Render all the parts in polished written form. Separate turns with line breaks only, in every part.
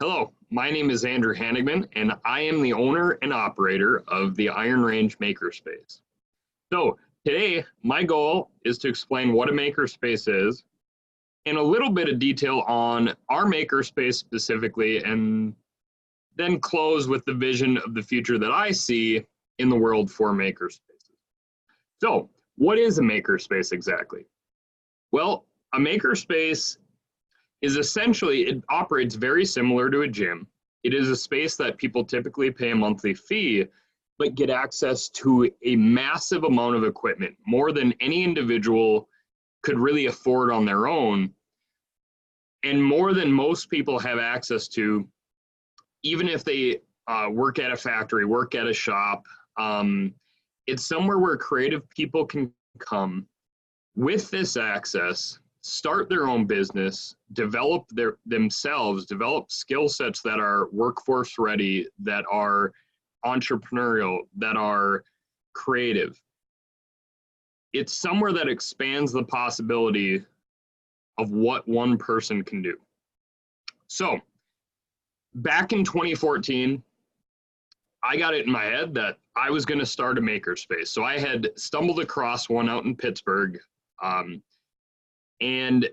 Hello, my name is Andrew Hanigman, and I am the owner and operator of the Iron Range Makerspace. So today, my goal is to explain what a makerspace is and a little bit of detail on our makerspace specifically, and then close with the vision of the future that I see in the world for makerspaces. So what is a makerspace exactly? Well, a makerspace is essentially, it operates very similar to a gym. It is a space that people typically pay a monthly fee, but get access to a massive amount of equipment, more than any individual could really afford on their own, and more than most people have access to, even if they work at a factory, work at a shop. It's somewhere where creative people can come with this access, start their own business, develop themselves, develop skill sets that are workforce ready, that are entrepreneurial, that are creative. It's somewhere that expands the possibility of what one person can do. So back in 2014, I got it in my head that I was going to start a makerspace. So I had stumbled across one out in Pittsburgh, and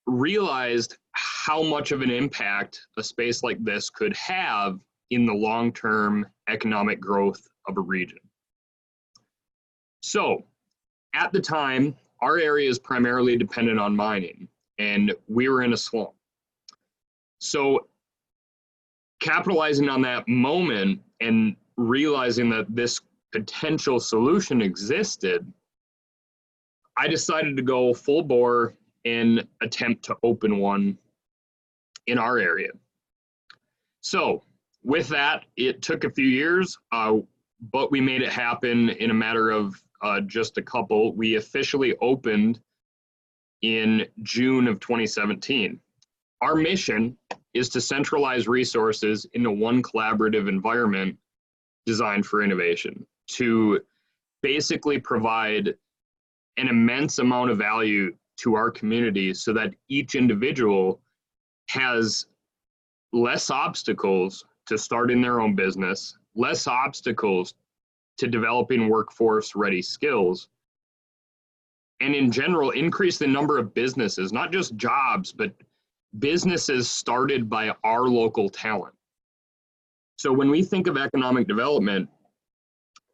realized how much of an impact a space like this could have in the long-term economic growth of a region. So at the time, our area is primarily dependent on mining, and we were in a slump. So capitalizing on that moment and realizing that this potential solution existed, I decided to go full bore and attempt to open one in our area. So with that, it took a few years, but we made it happen in a matter of just a couple. We officially opened in June of 2017. Our mission is to centralize resources into one collaborative environment designed for innovation, to basically provide an immense amount of value to our community so that each individual has less obstacles to starting their own business, less obstacles to developing workforce ready skills, and in general, increase the number of businesses, not just jobs, but businesses started by our local talent. So when we think of economic development,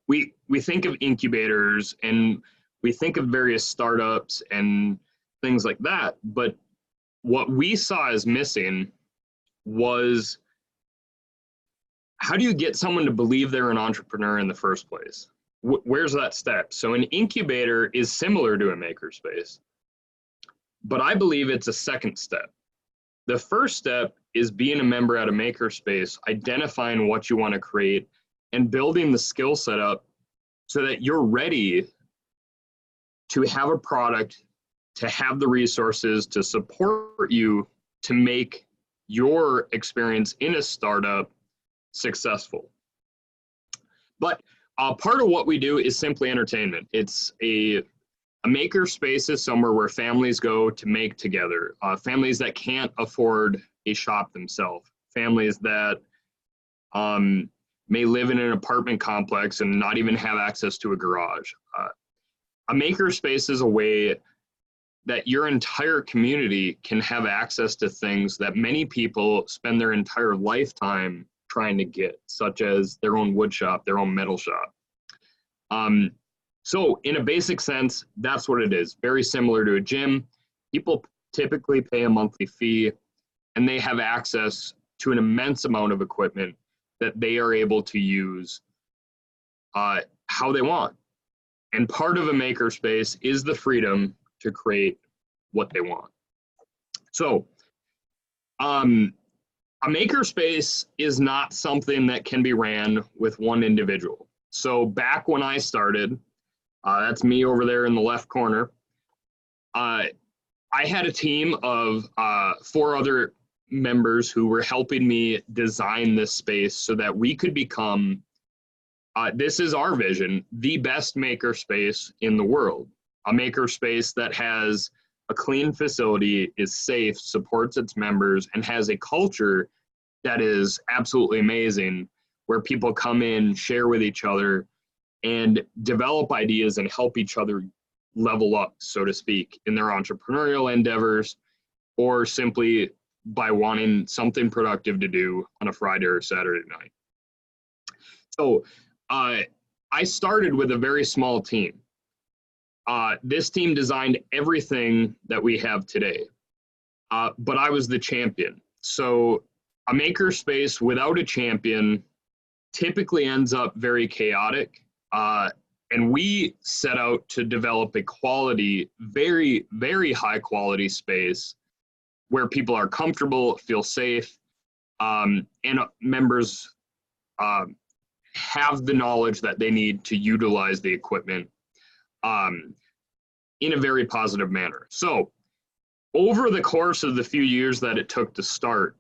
we think of incubators and we think of various startups and things like that, but what we saw as missing was, how do you get someone to believe they're an entrepreneur in the first place? Where's that step? So an incubator is similar to a makerspace, but I believe it's a second step. The first step is being a member at a makerspace, identifying what you want to create, and building the skill set up so that you're ready to have a product, to have the resources to support you to make your experience in a startup successful. But part of what we do is simply entertainment. It's a maker space is somewhere where families go to make together, families that can't afford a shop themselves, families that may live in an apartment complex and not even have access to a garage. A makerspace is a way that your entire community can have access to things that many people spend their entire lifetime trying to get, such as their own wood shop, their own metal shop. So in a basic sense, that's what it is. Very similar to a gym. People typically pay a monthly fee, and they have access to an immense amount of equipment that they are able to use how they want. And part of a makerspace is the freedom to create what they want. So a makerspace is not something that can be ran with one individual. So back when I started, that's me over there in the left corner, I had a team of 4 other members who were helping me design this space so that we could become, this is our vision, the best makerspace in the world. A makerspace that has a clean facility, is safe, supports its members, and has a culture that is absolutely amazing, where people come in, share with each other, and develop ideas and help each other level up, so to speak, in their entrepreneurial endeavors, or simply by wanting something productive to do on a Friday or Saturday night. So I started with a very small team. This team designed everything that we have today, but I was the champion. So a makerspace without a champion typically ends up very chaotic. And we set out to develop a quality, very, very high quality space where people are comfortable, feel safe, and members have the knowledge that they need to utilize the equipment in a very positive manner. So over the course of the few years that it took to start,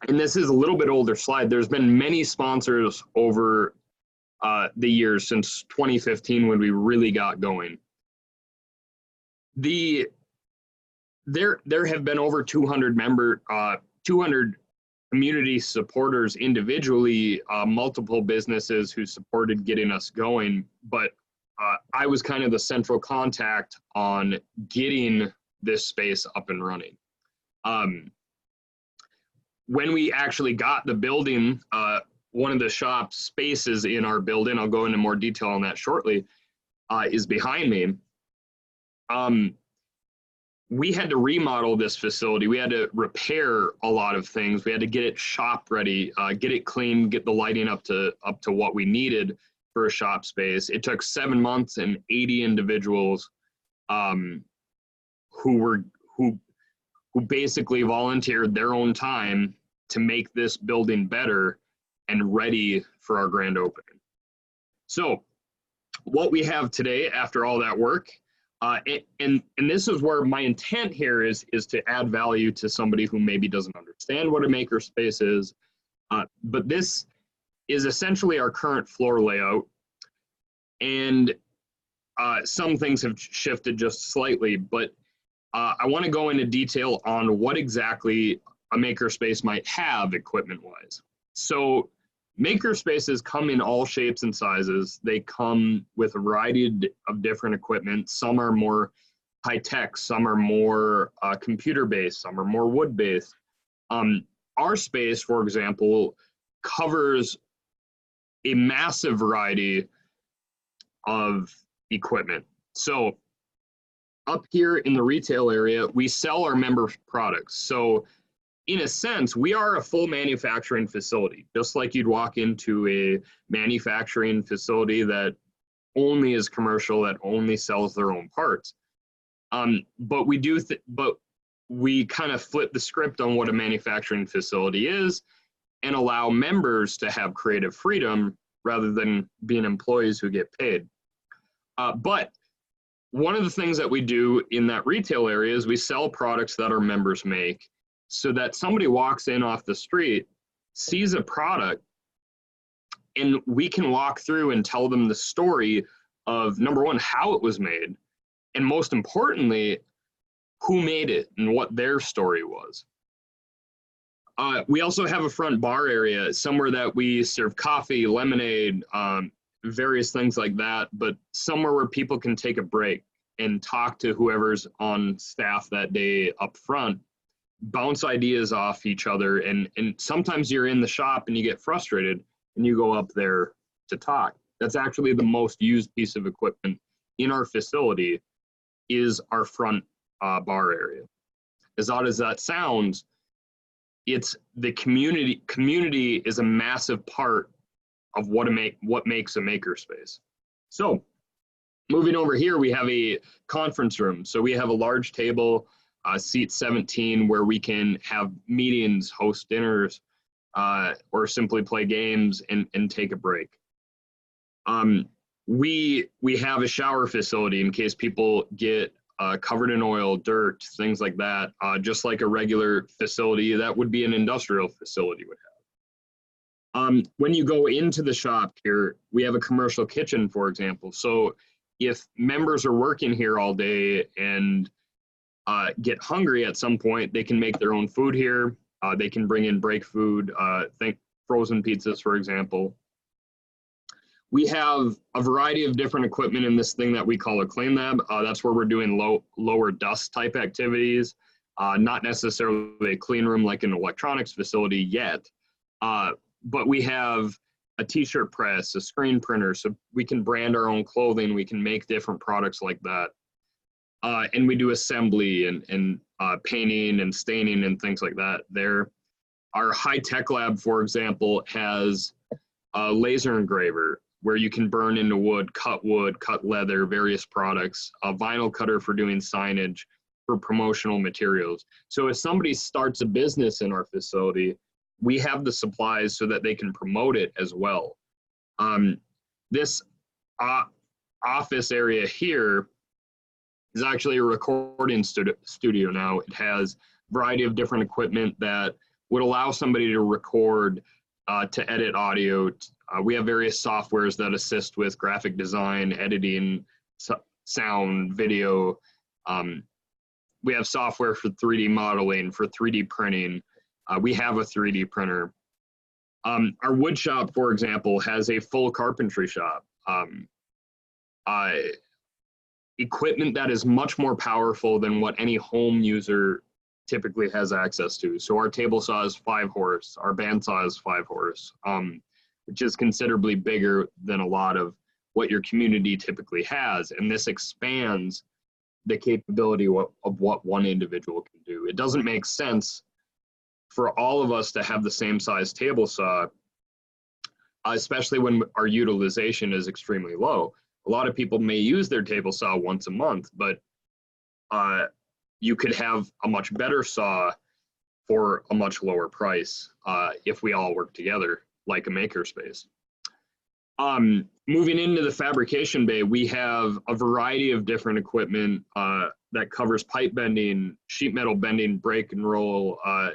and this is a little bit older slide, there's been many sponsors over the years since 2015 when we really got going. There have been over 200 community supporters individually, multiple businesses who supported getting us going, but I was kind of the central contact on getting this space up and running. When we actually got the building, one of the shop spaces in our building, I'll go into more detail on that shortly, is behind me. We had to remodel this facility. We had to repair a lot of things. We had to get it shop ready, get it clean, get the lighting up to what we needed for a shop space. It took 7 months and 80 individuals who basically volunteered their own time to make this building better and ready for our grand opening. So what we have today after all that work, and this is where my intent here is to add value to somebody who maybe doesn't understand what a makerspace is, but this is essentially our current floor layout, and some things have shifted just slightly, but I want to go into detail on what exactly a makerspace might have equipment-wise. So makerspaces come in all shapes and sizes. They come with a variety of different equipment. Some are more high-tech, some are more computer-based, some are more wood-based. Our space, for example, covers a massive variety of equipment. So up here in the retail area, we sell our member products. So in a sense, we are a full manufacturing facility, just like you'd walk into a manufacturing facility that only is commercial, that only sells their own parts. But we kind of flip the script on what a manufacturing facility is and allow members to have creative freedom rather than being employees who get paid. But one of the things that we do in that retail area is we sell products that our members make, so that somebody walks in off the street, sees a product, and we can walk through and tell them the story of, number one, how it was made, and most importantly, who made it and what their story was. We also have a front bar area, somewhere that we serve coffee, lemonade, various things like that, but somewhere where people can take a break and talk to whoever's on staff that day up front, bounce ideas off each other, and sometimes you're in the shop and you get frustrated and you go up there to talk. That's actually the most used piece of equipment in our facility, is our front bar area. As odd as that sounds, it's the community. Community is a massive part of what makes a makerspace. So moving over here, we have a conference room. So we have a large table, seat 17, where we can have meetings, host dinners, or simply play games and take a break. We have a shower facility in case people get covered in oil, dirt, things like that, just like a regular facility that would be an industrial facility would have. When you go into the shop here, we have a commercial kitchen, for example. So if members are working here all day and get hungry at some point, they can make their own food here. They can bring in break food, think frozen pizzas, for example. We have a variety of different equipment in this thing that we call a clean lab. That's where we're doing lower dust type activities, not necessarily a clean room like an electronics facility yet, but we have a t-shirt press, a screen printer, so we can brand our own clothing, we can make different products like that. And we do assembly and painting and staining and things like that there. Our high-tech lab, for example, has a laser engraver where you can burn into wood, cut leather, various products, a vinyl cutter for doing signage, for promotional materials. So if somebody starts a business in our facility, we have the supplies so that they can promote it as well. This office area here is actually a recording studio now. It has a variety of different equipment that would allow somebody to record, to edit audio. We have various softwares that assist with graphic design, editing, sound, video. We have software for 3D modeling, for 3D printing. We have a 3D printer. Our wood shop, for example, has a full carpentry shop. Equipment that is much more powerful than what any home user typically has access to. So our table saw is 5 horse, our bandsaw is 5 horse, which is considerably bigger than a lot of what your community typically has. And this expands the capability of what one individual can do. It doesn't make sense for all of us to have the same size table saw, especially when our utilization is extremely low. A lot of people may use their table saw once a month, but you could have a much better saw for a much lower price if we all work together like a makerspace. Moving into the fabrication bay, we have a variety of different equipment that covers pipe bending, sheet metal bending, break and roll, a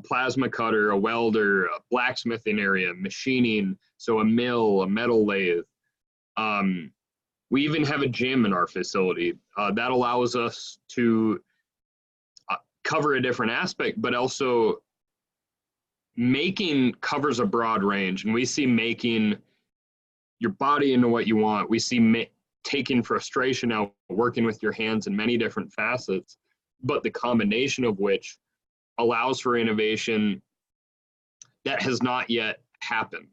plasma cutter, a welder, a blacksmithing area, machining, so a mill, a metal lathe. We even have a gym in our facility that allows us to cover a different aspect, but also making covers a broad range. And we see making your body into what you want. We see taking frustration out, working with your hands in many different facets, but the combination of which allows for innovation that has not yet happened.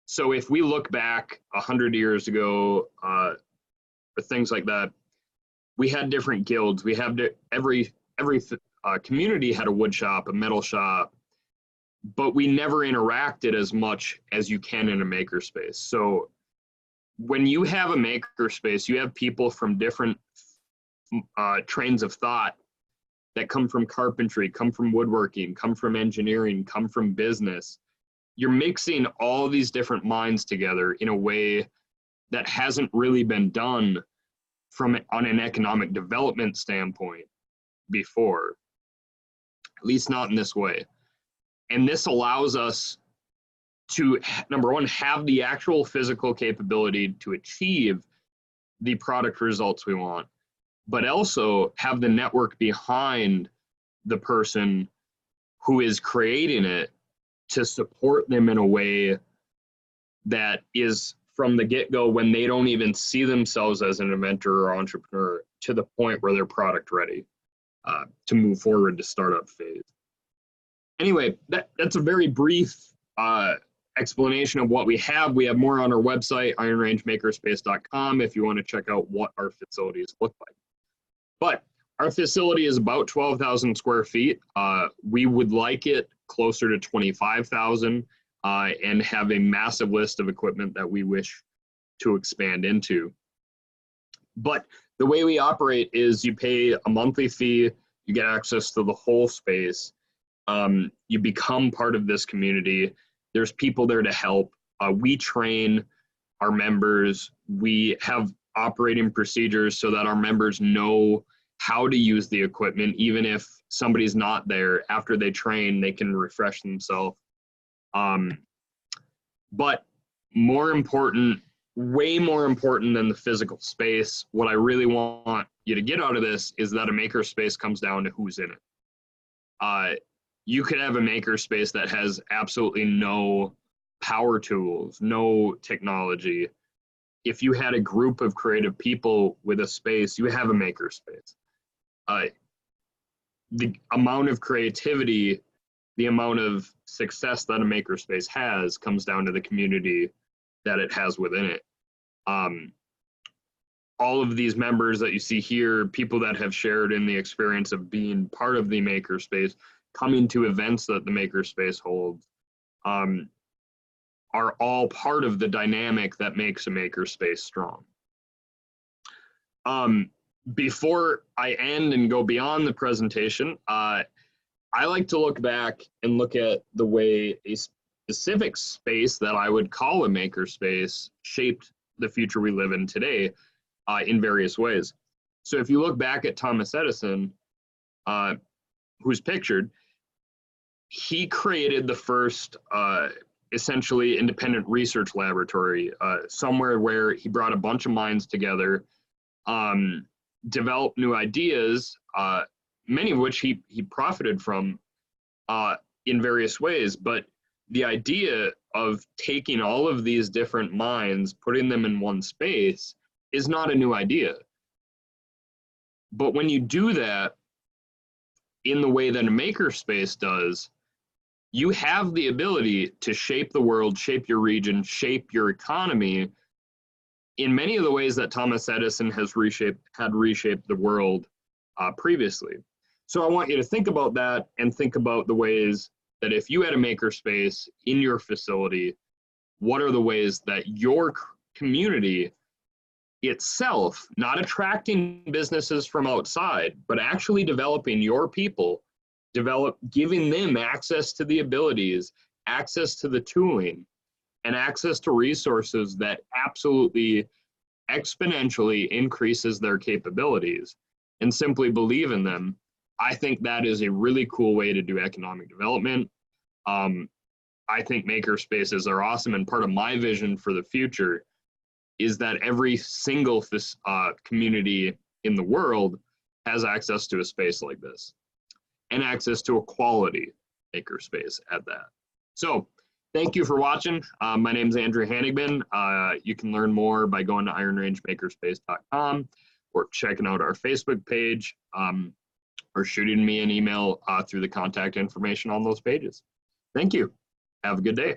So if we look back 100 years ago, or things like that, we had different guilds. We have every community had a wood shop, a metal shop, but we never interacted as much as you can in a makerspace. So when you have a makerspace, you have people from different trains of thought that come from carpentry, come from woodworking, come from engineering, come from business. You're mixing all these different minds together in a way that hasn't really been done on an economic development standpoint before, at least not in this way. And this allows us to, number one, have the actual physical capability to achieve the product results we want, but also have the network behind the person who is creating it to support them in a way that is from the get-go, when they don't even see themselves as an inventor or entrepreneur, to the point where they're product ready to move forward to startup phase. Anyway, that's a very brief explanation of what we have. We have more on our website, ironrangemakerspace.com, if you want to check out what our facilities look like. But our facility is about 12,000 square feet. We would like it closer to 25,000 and have a massive list of equipment that we wish to expand into. But the way we operate is you pay a monthly fee, you get access to the whole space, you become part of this community. There's people there to help. We train our members. We have operating procedures so that our members know how to use the equipment. Even if somebody's not there, after they train, they can refresh themselves. But more important, way more important than the physical space, what I really want you to get out of this is that a makerspace comes down to who's in it. you could have a makerspace that has absolutely no power tools, no technology. If you had a group of creative people with a space, you have a makerspace. The amount of creativity, the amount of success that a makerspace has comes down to the community that it has within it. All of these members that you see here, people that have shared in the experience of being part of the makerspace, coming to events that the makerspace holds, are all part of the dynamic that makes a makerspace strong. Before I end and go beyond the presentation, I like to look back and look at the way a specific space that I would call a makerspace shaped the future we live in today in various ways. So if you look back at Thomas Edison, who's pictured, he created the first essentially independent research laboratory, somewhere where he brought a bunch of minds together, developed new ideas, many of which he profited from in various ways. But the idea of taking all of these different minds, putting them in one space, is not a new idea. But when you do that in the way that a makerspace does, you have the ability to shape the world, shape your region, shape your economy in many of the ways that Thomas Edison had reshaped the world previously. So I want you to think about that and think about the ways that if you had a makerspace in your facility, what are the ways that your community itself, not attracting businesses from outside, but actually developing your people, giving them access to the abilities, access to the tooling, and access to resources that absolutely exponentially increases their capabilities, and simply believe in them. I think that is a really cool way to do economic development. I think makerspaces are awesome, and part of my vision for the future is that every single community in the world has access to a space like this, and access to a quality makerspace at that. So thank you for watching. My name is Andrew Hanigman. You can learn more by going to ironrangemakerspace.com or checking out our Facebook page, or shooting me an email through the contact information on those pages. Thank you. Have a good day.